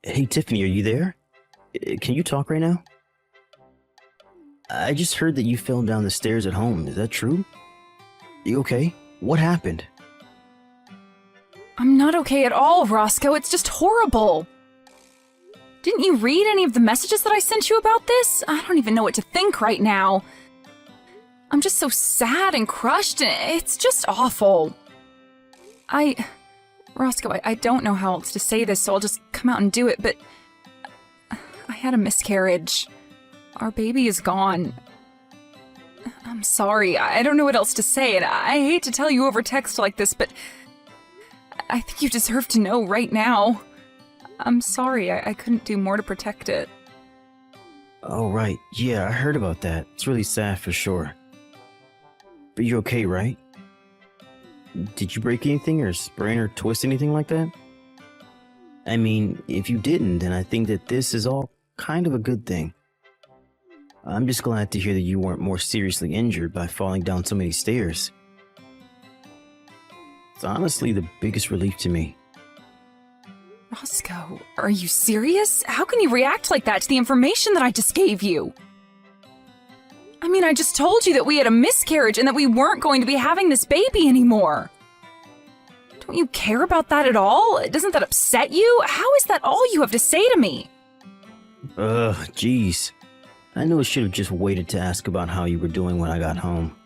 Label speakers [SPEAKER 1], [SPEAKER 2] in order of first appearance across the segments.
[SPEAKER 1] Hey, Tiffany, are you there? Can you talk right now? I just heard that you fell down the stairs at home. Is that true? You okay? What happened?
[SPEAKER 2] I'm not okay at all, Roscoe. It's just horrible. Didn't you read any of the messages that I sent you about this? I don't even know what to think right now. I'm just so sad and crushed, and it's just awful. Roscoe, I don't know how else to say this, so I'll just come out and do it, but I had a miscarriage. Our baby is gone. I'm sorry. I don't know what else to say, and I hate to tell you over text like this, but I think you deserve to know right now. I'm sorry. I couldn't do more to protect it.
[SPEAKER 1] Oh, right. Yeah, I heard about that. It's really sad for sure. But you're okay, right? Did you break anything or sprain or twist anything like that? I mean, if you didn't, then I think that this is all kind of a good thing. I'm just glad to hear that you weren't more seriously injured by falling down so many stairs. It's honestly the biggest relief to me.
[SPEAKER 2] Roscoe, are you serious? How can you react like that to the information that I just gave you? I mean, I just told you that we had a miscarriage and that we weren't going to be having this baby anymore. Don't you care about that at all? Doesn't that upset you? How is that all you have to say to me?
[SPEAKER 1] Jeez. I knew I should have just waited to ask about how you were doing when I got home.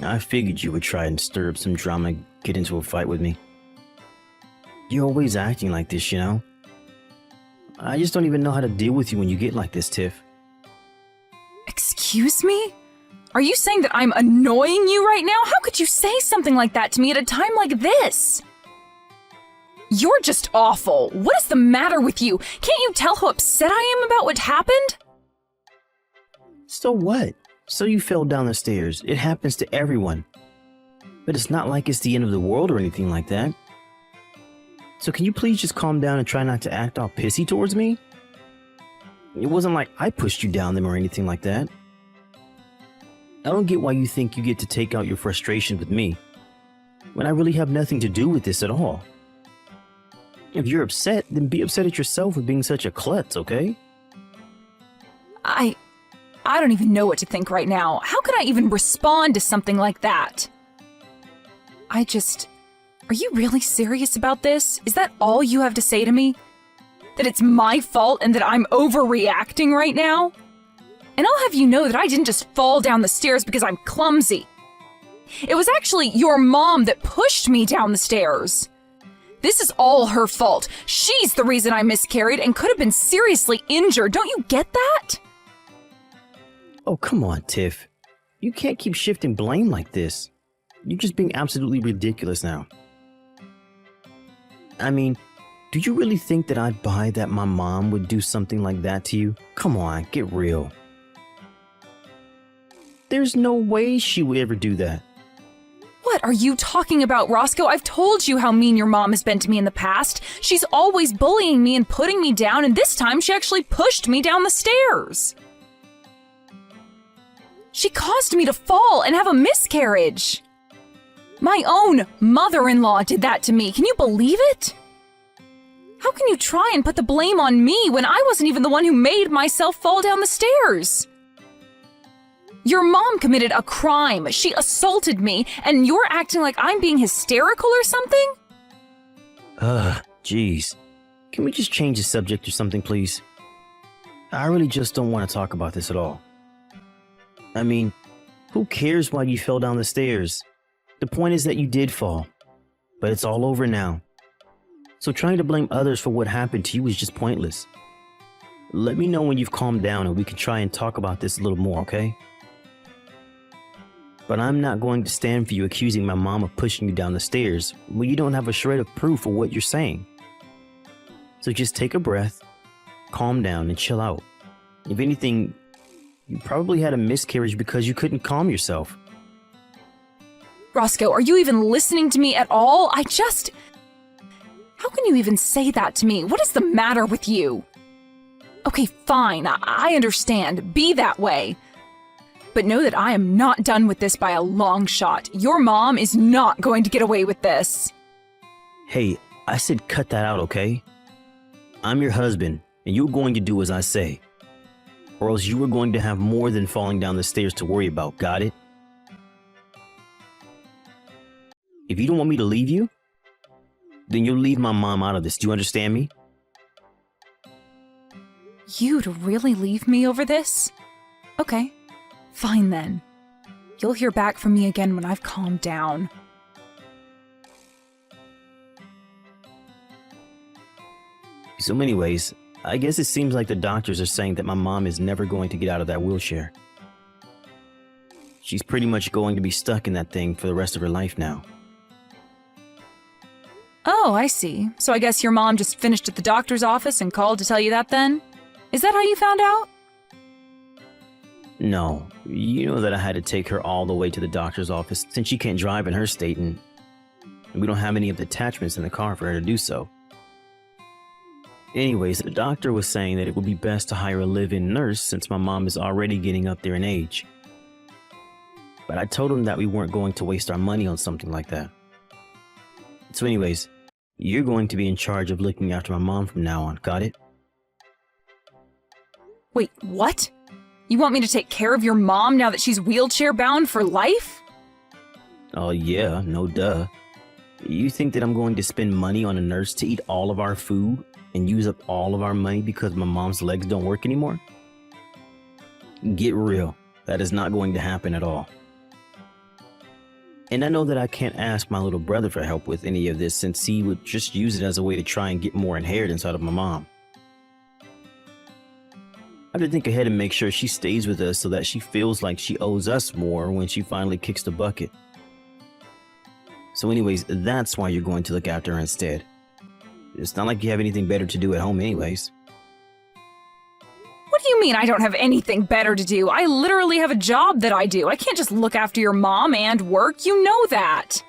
[SPEAKER 1] I figured you would try and stir up some drama and get into a fight with me. You're always acting like this, you know? I just don't even know how to deal with you when you get like this, Tiff.
[SPEAKER 2] Excuse me? Are you saying that I'm annoying you right now? How could you say something like that to me at a time like this? You're just awful. What is the matter with you? Can't you tell how upset I am about what happened?
[SPEAKER 1] So what? So you fell down the stairs. It happens to everyone. But it's not like it's the end of the world or anything like that. So can you please just calm down and try not to act all pissy towards me? It wasn't like I pushed you down them or anything like that. I don't get why you think you get to take out your frustration with me, when I really have nothing to do with this at all. If you're upset, then be upset at yourself for being such a klutz, okay?
[SPEAKER 2] I don't even know what to think right now. How could I even respond to something like that? Are you really serious about this? Is that all you have to say to me? That it's my fault and that I'm overreacting right now? And I'll have you know that I didn't just fall down the stairs because I'm clumsy. It was actually your mom that pushed me down the stairs. This is all her fault. She's the reason I miscarried and could have been seriously injured. Don't you get that?
[SPEAKER 1] Oh, come on, Tiff. You can't keep shifting blame like this. You're just being absolutely ridiculous now. I mean, do you really think that I'd buy that my mom would do something like that to you? Come on, get real. There's no way she would ever do that.
[SPEAKER 2] What are you talking about, Roscoe? I've told you how mean your mom has been to me in the past. She's always bullying me and putting me down, and this time she actually pushed me down the stairs. She caused me to fall and have a miscarriage. My own mother-in-law did that to me. Can you believe it? How can you try and put the blame on me when I wasn't even the one who made myself fall down the stairs? Your mom committed a crime. She assaulted me, and you're acting like I'm being hysterical or something?
[SPEAKER 1] Jeez. Can we just change the subject or something, please? I really just don't want to talk about this at all. I mean, who cares why you fell down the stairs? The point is that you did fall, but it's all over now. So trying to blame others for what happened to you is just pointless. Let me know when you've calmed down and we can try and talk about this a little more, okay? But I'm not going to stand for you accusing my mom of pushing you down the stairs when you don't have a shred of proof of what you're saying. So just take a breath, calm down, and chill out. If anything, you probably had a miscarriage because you couldn't calm yourself.
[SPEAKER 2] Roscoe, are you even listening to me at all? How can you even say that to me? What is the matter with you? Okay, fine, I understand. Be that way. But know that I am not done with this by a long shot. Your mom is not going to get away with this.
[SPEAKER 1] Hey, I said cut that out, okay? I'm your husband, and you're going to do as I say. Or else you are going to have more than falling down the stairs to worry about, got it? If you don't want me to leave you, then you'll leave my mom out of this. Do you understand me?
[SPEAKER 2] You'd really leave me over this? Okay, fine then. You'll hear back from me again when I've calmed down.
[SPEAKER 1] So anyways, I guess it seems like the doctors are saying that my mom is never going to get out of that wheelchair. She's pretty much going to be stuck in that thing for the rest of her life now.
[SPEAKER 2] Oh, I see. So I guess your mom just finished at the doctor's office and called to tell you that then? Is that how you found out?
[SPEAKER 1] No, you know that I had to take her all the way to the doctor's office since she can't drive in her state and we don't have any of the attachments in the car for her to do so. Anyways, the doctor was saying that it would be best to hire a live-in nurse since my mom is already getting up there in age. But I told him that we weren't going to waste our money on something like that. So anyways, you're going to be in charge of looking after my mom from now on, got it?
[SPEAKER 2] Wait, what? You want me to take care of your mom now that she's wheelchair-bound for life?
[SPEAKER 1] Oh yeah, no duh. You think that I'm going to spend money on a nurse to eat all of our food and use up all of our money because my mom's legs don't work anymore? Get real. That is not going to happen at all. And I know that I can't ask my little brother for help with any of this since he would just use it as a way to try and get more inheritance out of my mom. I have to think ahead and make sure she stays with us so that she feels like she owes us more when she finally kicks the bucket. So anyways, that's why you're going to look after her instead. It's not like you have anything better to do at home anyways.
[SPEAKER 2] What do you mean I don't have anything better to do? I literally have a job that I do. I can't just look after your mom and work. You know that.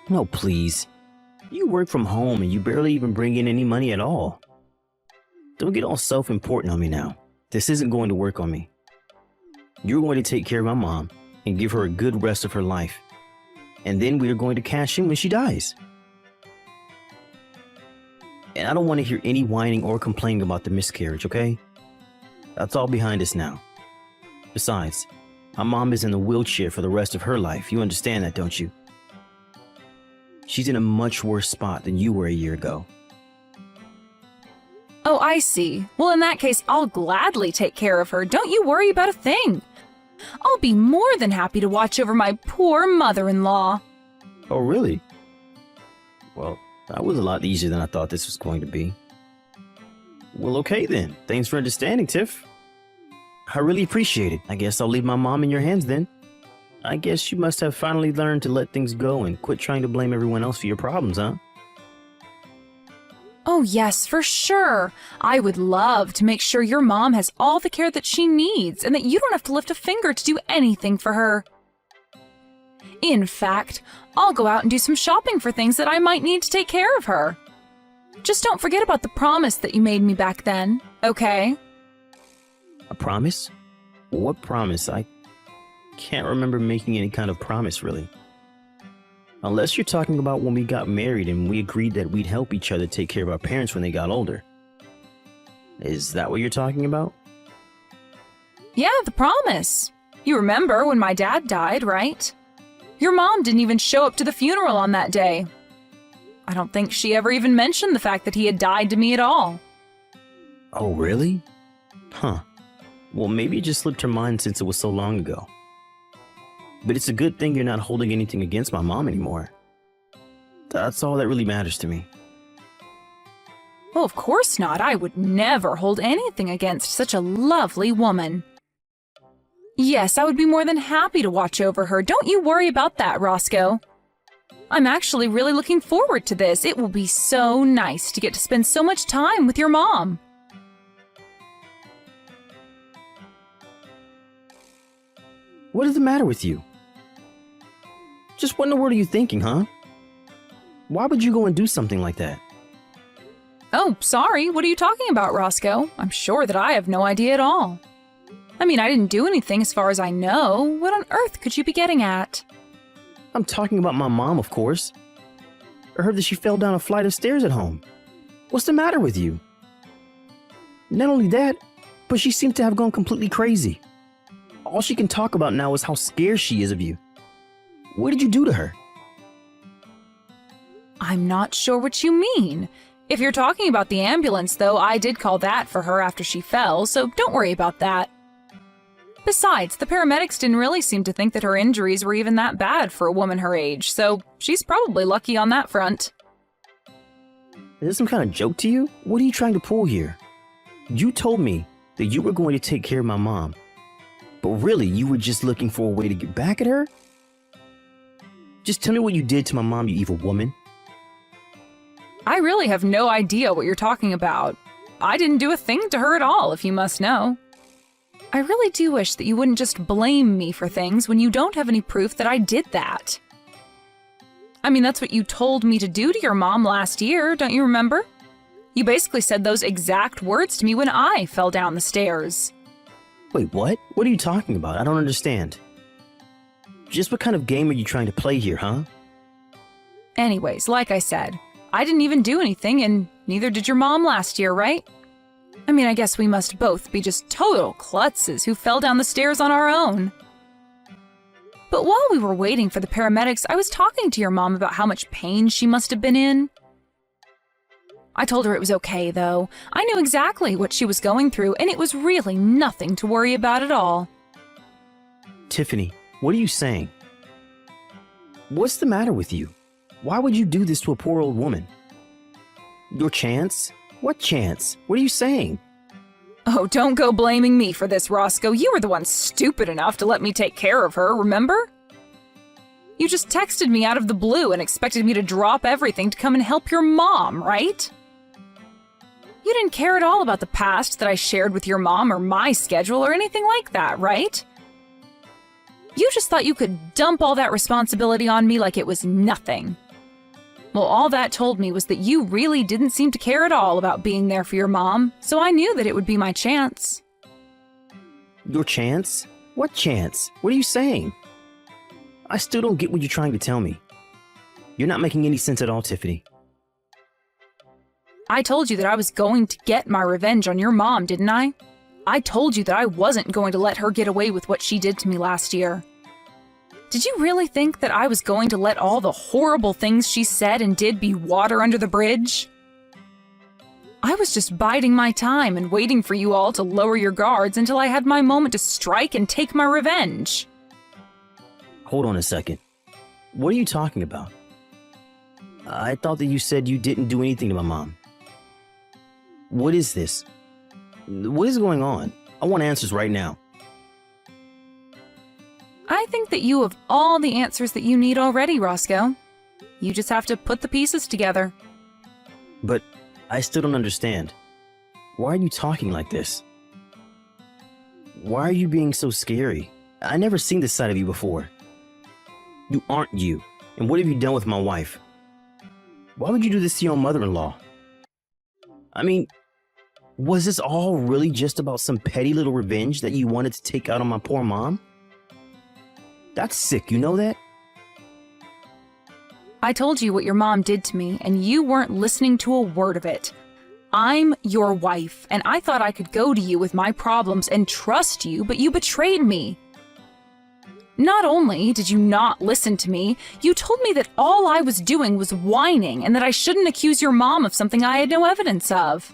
[SPEAKER 1] No, please. You work from home and you barely even bring in any money at all. Don't get all self-important on me now. This isn't going to work on me. You're going to take care of my mom and give her a good rest of her life. And then we are going to cash in when she dies. And I don't want to hear any whining or complaining about the miscarriage, okay? That's all behind us now. Besides, my mom is in a wheelchair for the rest of her life. You understand that, don't you? She's in a much worse spot than you were a year ago.
[SPEAKER 2] Oh, I see. Well, in that case, I'll gladly take care of her. Don't you worry about a thing. I'll be more than happy to watch over my poor mother-in-law.
[SPEAKER 1] Oh, really? Well, that was a lot easier than I thought this was going to be. Well, okay then. Thanks for understanding, Tiff. I really appreciate it. I guess I'll leave my mom in your hands then. I guess you must have finally learned to let things go and quit trying to blame everyone else for your problems, huh?
[SPEAKER 2] Oh, yes, for sure. I would love to make sure your mom has all the care that she needs and that you don't have to lift a finger to do anything for her. In fact, I'll go out and do some shopping for things that I might need to take care of her. Just don't forget about the promise that you made me back then, okay?
[SPEAKER 1] A promise? What promise? I can't remember making any kind of promise, really. Unless you're talking about when we got married and we agreed that we'd help each other take care of our parents when they got older. Is that what you're talking about?
[SPEAKER 2] Yeah, the promise. You remember when my dad died, right? Your mom didn't even show up to the funeral on that day. I don't think she ever even mentioned the fact that he had died to me at all.
[SPEAKER 1] Oh, really? Huh. Well, maybe it just slipped her mind since it was so long ago. But it's a good thing you're not holding anything against my mom anymore. That's all that really matters to me.
[SPEAKER 2] Well, of course not. I would never hold anything against such a lovely woman. Yes, I would be more than happy to watch over her. Don't you worry about that, Roscoe. I'm actually really looking forward to this. It will be so nice to get to spend so much time with your mom.
[SPEAKER 1] What is the matter with you? Just what in the world are you thinking, huh? Why would you go and do something like that?
[SPEAKER 2] Oh, sorry. What are you talking about, Roscoe? I'm sure that I have no idea at all. I mean, I didn't do anything as far as I know. What on earth could you be getting at?
[SPEAKER 1] I'm talking about my mom, of course. I heard that she fell down a flight of stairs at home. What's the matter with you? Not only that, but she seems to have gone completely crazy. All she can talk about now is how scared she is of you. What did you do to her?
[SPEAKER 2] I'm not sure what you mean. If you're talking about the ambulance, though, I did call that for her after she fell, so don't worry about that. Besides, the paramedics didn't really seem to think that her injuries were even that bad for a woman her age, so she's probably lucky on that front.
[SPEAKER 1] Is this some kind of joke to you? What are you trying to pull here? You told me that you were going to take care of my mom, but really you were just looking for a way to get back at her? Just tell me what you did to my mom, you evil woman.
[SPEAKER 2] I really have no idea what you're talking about. I didn't do a thing to her at all, if you must know. I really do wish that you wouldn't just blame me for things when you don't have any proof that I did that. I mean, that's what you told me to do to your mom last year, don't you remember? You basically said those exact words to me when I fell down the stairs.
[SPEAKER 1] Wait, what? What are you talking about? I don't understand. Just what kind of game are you trying to play here, huh?
[SPEAKER 2] Anyways, like I said, I didn't even do anything, and neither did your mom last year, right? I mean, I guess we must both be just total klutzes who fell down the stairs on our own. But while we were waiting for the paramedics, I was talking to your mom about how much pain she must have been in. I told her it was okay, though. I knew exactly what she was going through, and it was really nothing to worry about at all.
[SPEAKER 1] Tiffany, what are you saying? What's the matter with you? Why would you do this to a poor old woman? Your chance? What chance? What are you saying?
[SPEAKER 2] Oh, don't go blaming me for this, Roscoe. You were the one stupid enough to let me take care of her, remember? You just texted me out of the blue and expected me to drop everything to come and help your mom, right? You didn't care at all about the past that I shared with your mom or my schedule or anything like that, right? You just thought you could dump all that responsibility on me like it was nothing. Well, all that told me was that you really didn't seem to care at all about being there for your mom, so I knew that it would be my chance.
[SPEAKER 1] Your chance? What chance? What are you saying? I still don't get what you're trying to tell me. You're not making any sense at all, Tiffany.
[SPEAKER 2] I told you that I was going to get my revenge on your mom, didn't I? I told you that I wasn't going to let her get away with what she did to me last year. Did you really think that I was going to let all the horrible things she said and did be water under the bridge? I was just biding my time and waiting for you all to lower your guards until I had my moment to strike and take my revenge.
[SPEAKER 1] Hold on a second. What are you talking about? I thought that you said you didn't do anything to my mom. What is this? What is going on? I want answers right now.
[SPEAKER 2] I think that you have all the answers that you need already, Roscoe. You just have to put the pieces together.
[SPEAKER 1] But I still don't understand. Why are you talking like this? Why are you being so scary? I never seen this side of you before. You aren't you. And what have you done with my wife? Why would you do this to your own mother-in-law? I mean, was this all really just about some petty little revenge that you wanted to take out on my poor mom? That's sick, you know that?
[SPEAKER 2] I told you what your mom did to me, and you weren't listening to a word of it. I'm your wife, and I thought I could go to you with my problems and trust you, but you betrayed me. Not only did you not listen to me, you told me that all I was doing was whining and that I shouldn't accuse your mom of something I had no evidence of.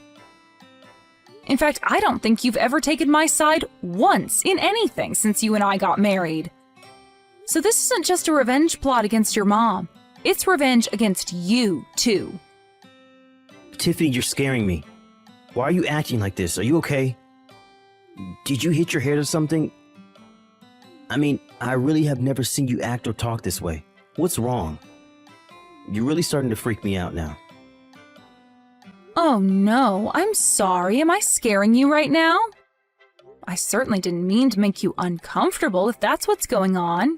[SPEAKER 2] In fact, I don't think you've ever taken my side once in anything since you and I got married. So this isn't just a revenge plot against your mom. It's revenge against you, too.
[SPEAKER 1] Tiffany, you're scaring me. Why are you acting like this? Are you okay? Did you hit your head or something? I mean, I really have never seen you act or talk this way. What's wrong? You're really starting to freak me out now.
[SPEAKER 2] Oh no, I'm sorry. Am I scaring you right now? I certainly didn't mean to make you uncomfortable if that's what's going on.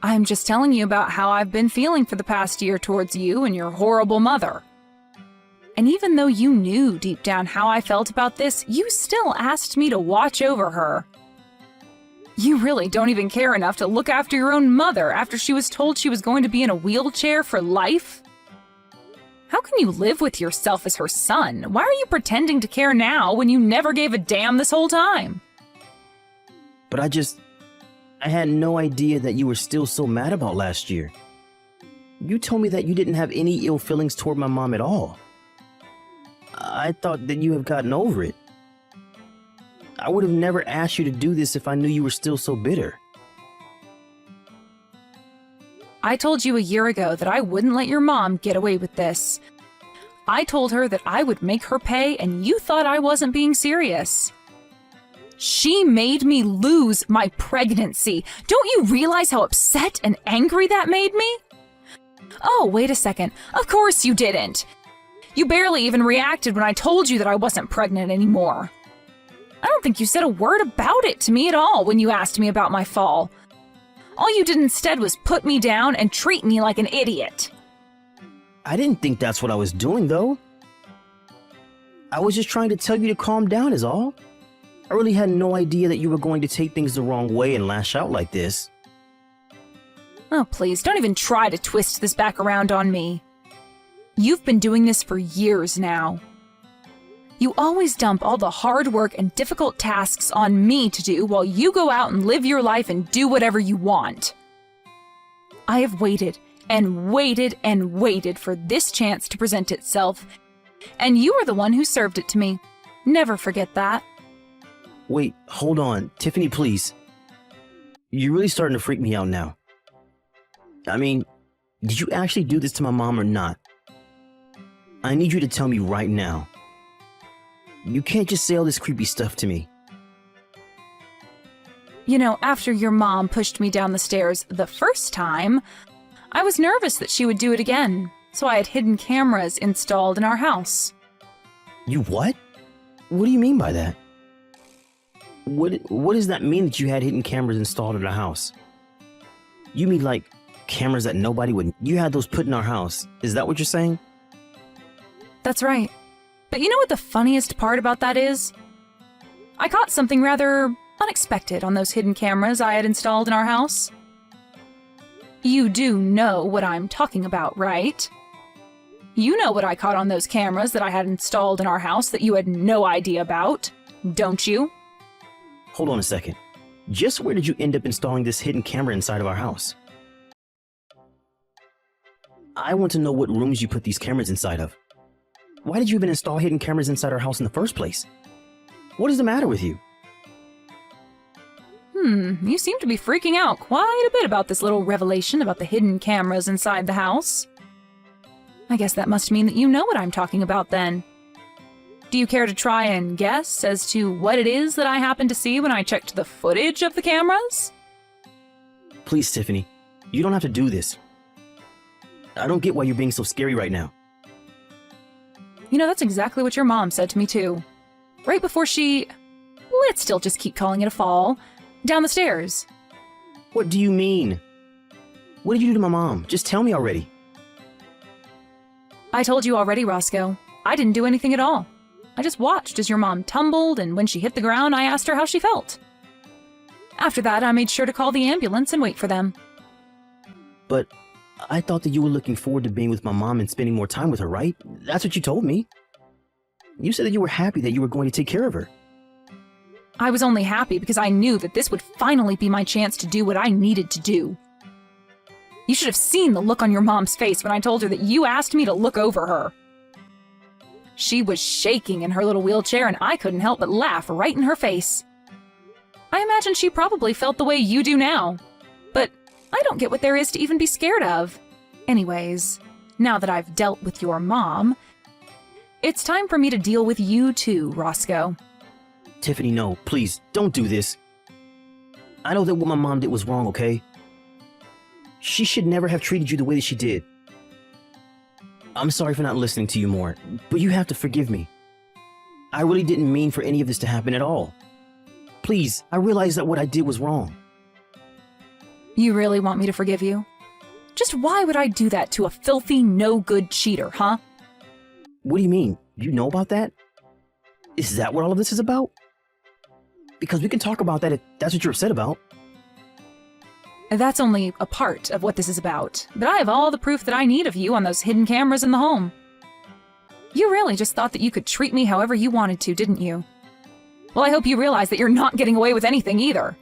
[SPEAKER 2] I'm just telling you about how I've been feeling for the past year towards you and your horrible mother. And even though you knew deep down how I felt about this, you still asked me to watch over her. You really don't even care enough to look after your own mother after she was told she was going to be in a wheelchair for life? How can you live with yourself as her son? Why are you pretending to care now when you never gave a damn this whole time?
[SPEAKER 1] But I had no idea that you were still so mad about last year. You told me that you didn't have any ill feelings toward my mom at all. I thought that you have gotten over it. I would have never asked you to do this if I knew you were still so bitter.
[SPEAKER 2] I told you a year ago that I wouldn't let your mom get away with this. I told her that I would make her pay, and you thought I wasn't being serious. She made me lose my pregnancy. Don't you realize how upset and angry that made me? Oh, wait a second. Of course you didn't. You barely even reacted when I told you that I wasn't pregnant anymore. I don't think you said a word about it to me at all when you asked me about my fall. All you did instead was put me down and treat me like an idiot.
[SPEAKER 1] I didn't think that's what I was doing, though. I was just trying to tell you to calm down is all. I really had no idea that you were going to take things the wrong way and lash out like this.
[SPEAKER 2] Oh, please, don't even try to twist this back around on me. You've been doing this for years now. You always dump all the hard work and difficult tasks on me to do while you go out and live your life and do whatever you want. I have waited and waited and waited for this chance to present itself, and you are the one who served it to me. Never forget that.
[SPEAKER 1] Wait, hold on. Tiffany, please. You're really starting to freak me out now. I mean, did you actually do this to my mom or not? I need you to tell me right now. You can't just say all this creepy stuff to me.
[SPEAKER 2] You know, after your mom pushed me down the stairs the first time, I was nervous that she would do it again, so I had hidden cameras installed in our house.
[SPEAKER 1] You what? What do you mean by that? What does that mean that you had hidden cameras installed in our house? You mean like cameras that nobody would... You had those put in our house. Is that what you're saying?
[SPEAKER 2] That's right. But you know what the funniest part about that is? I caught something rather unexpected on those hidden cameras I had installed in our house. You do know what I'm talking about, right? You know what I caught on those cameras that I had installed in our house that you had no idea about, don't you?
[SPEAKER 1] Hold on a second. Just where did you end up installing this hidden camera inside of our house? I want to know what rooms you put these cameras inside of. Why did you even install hidden cameras inside our house in the first place? What is the matter with you?
[SPEAKER 2] You seem to be freaking out quite a bit about this little revelation about the hidden cameras inside the house. I guess that must mean that you know what I'm talking about then. Do you care to try and guess as to what it is that I happened to see when I checked the footage of the cameras?
[SPEAKER 1] Please, Tiffany, you don't have to do this. I don't get why you're being so scary right now.
[SPEAKER 2] You know, that's exactly what your mom said to me too. Right before she... let's still just keep calling it a fall. Down the stairs.
[SPEAKER 1] What do you mean? What did you do to my mom? Just tell me already.
[SPEAKER 2] I told you already, Roscoe. I didn't do anything at all. I just watched as your mom tumbled, and when she hit the ground, I asked her how she felt. After that, I made sure to call the ambulance and wait for them.
[SPEAKER 1] But I thought that you were looking forward to being with my mom and spending more time with her, right? That's what you told me. You said that you were happy that you were going to take care of her.
[SPEAKER 2] I was only happy because I knew that this would finally be my chance to do what I needed to do. You should have seen the look on your mom's face when I told her that you asked me to look over her. She was shaking in her little wheelchair, and I couldn't help but laugh right in her face. I imagine she probably felt the way you do now. But I don't get what there is to even be scared of. Anyways, now that I've dealt with your mom, it's time for me to deal with you too, Roscoe.
[SPEAKER 1] Tiffany, no, please, don't do this. I know that what my mom did was wrong, okay? She should never have treated you the way that she did. I'm sorry for not listening to you more, but you have to forgive me. I really didn't mean for any of this to happen at all. Please, I realize that what I did was wrong.
[SPEAKER 2] You really want me to forgive you? Just why would I do that to a filthy, no-good cheater, huh?
[SPEAKER 1] What do you mean? You know about that? Is that what all of this is about? Because we can talk about that if that's what you're upset about.
[SPEAKER 2] That's only a part of what this is about, but I have all the proof that I need of you on those hidden cameras in the home. You really just thought that you could treat me however you wanted to, didn't you? Well, I hope you realize that you're not getting away with anything either.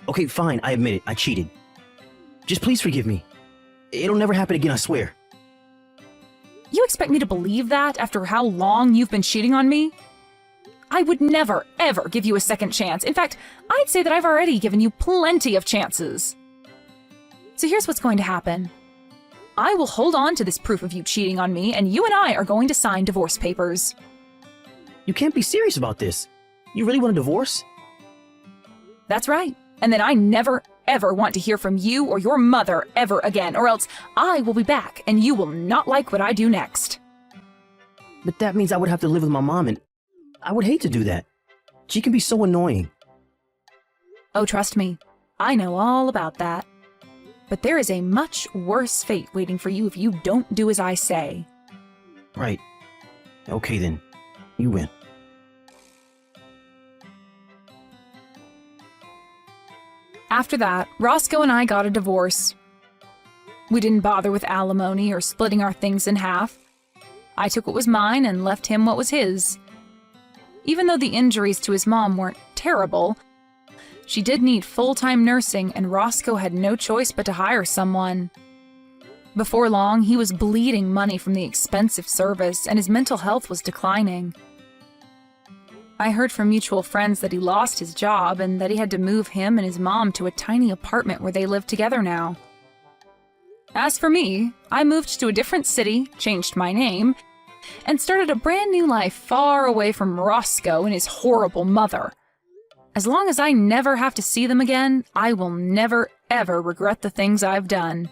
[SPEAKER 1] Okay, fine, I admit it. I cheated. Just please forgive me. It'll never happen again, I swear.
[SPEAKER 2] You expect me to believe that after how long you've been cheating on me? I would never, ever give you a second chance. In fact, I'd say that I've already given you plenty of chances. So here's what's going to happen. I will hold on to this proof of you cheating on me, and you and I are going to sign divorce papers.
[SPEAKER 1] You can't be serious about this. You really want a divorce?
[SPEAKER 2] That's right. And then I never, ever want to hear from you or your mother ever again, or else I will be back and you will not like what I do next.
[SPEAKER 1] But that means I would have to live with my mom, and I would hate to do that. She can be so annoying.
[SPEAKER 2] Oh, trust me, I know all about that. But there is a much worse fate waiting for you if you don't do as I say.
[SPEAKER 1] Right. Okay then. You win.
[SPEAKER 2] After that, Roscoe and I got a divorce. We didn't bother with alimony or splitting our things in half. I took what was mine and left him what was his. Even though the injuries to his mom weren't terrible, she did need full-time nursing, and Roscoe had no choice but to hire someone. Before long, he was bleeding money from the expensive service, and his mental health was declining. I heard from mutual friends that he lost his job and that he had to move him and his mom to a tiny apartment where they live together now. As for me, I moved to a different city, changed my name, and started a brand new life far away from Roscoe and his horrible mother. As long as I never have to see them again, I will never, ever regret the things I've done.